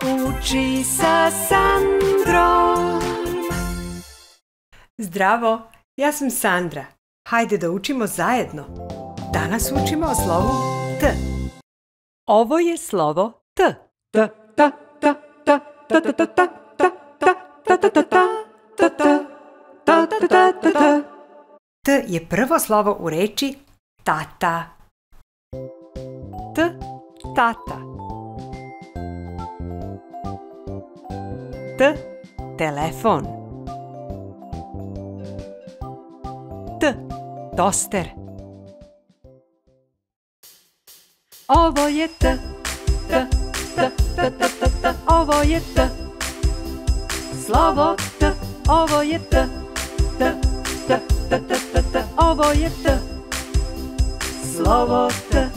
uči sa Sandrom. Zdravo, ja sam Sandra. Hajde da učimo zajedno. Danas učimo o slovu T. Ovo je slovo T. T, ta, ta, ta, ta, ta, ta, ta, ta, ta, ta, ta, ta, ta, ta, ta, ta, ta. T je prvo slovo u reči tata. T, tata. T, telefon. T, toster. Ovo je T, T, T, T, T, T, T, ovo je T. Slovo T, ovo je T, T, T, T, T, T, T, ovo je T. Slovo T.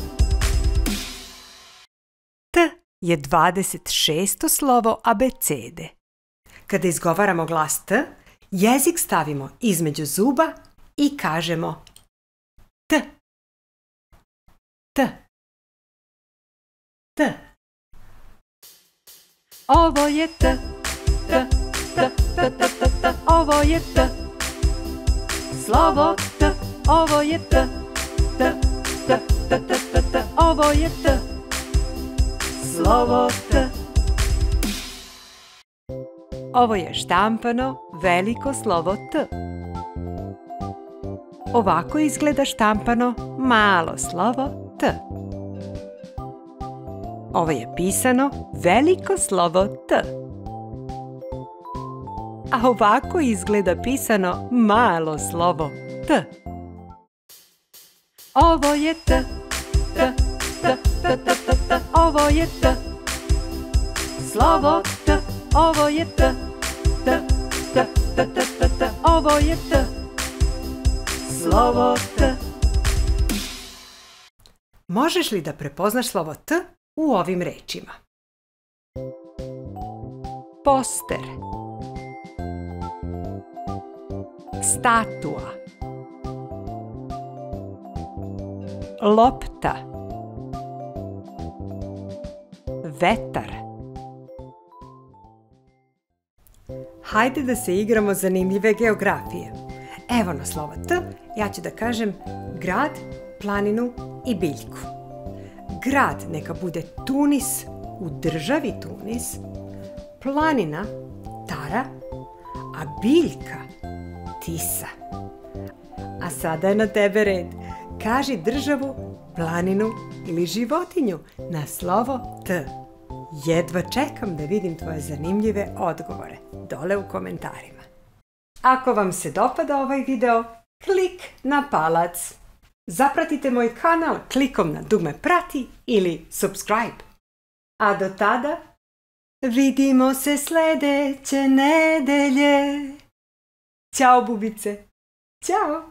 T je 26. slovo abecede. Kada izgovaramo glas T, jezik stavimo između zuba i kažemo T. T. T. Ovo je T. T, T, T, T, T, T, ovo je T. Slovo T, ovo je T. T, T, T, T, T, T, ovo je T. Slovo T. Ovo je štampano veliko slovo T. Ovako izgleda štampano malo slovo T. Ovo je pisano veliko slovo T. A ovako izgleda pisano malo slovo T. Ovo je T. T, T, T, T, T, T, ovo je T. Slovo T, ovo je T. T, T, T, T, T, T, ovo je T. Slovo T. Možeš li da prepoznaš slovo T u ovim rečima? Poster. Statua. Lopta. Vetar. Hajde da se igramo zanimljive geografije. Evo na slovo T, ja ću da kažem grad, planinu i biljku. Grad neka bude Tunis u državi Tunis, planina Tara, a biljka Tisa. A sada je na tebe red. Kaži državu, planinu ili životinju na slovo T. Jedva čekam da vidim tvoje zanimljive odgovore dole u komentarima. Ako vam se dopada ovaj video, klik na palac. Zapratite moj kanal klikom na dugme prati ili subscribe. A do tada, vidimo se sljedeće nedelje. Ćao bubice. Ćao.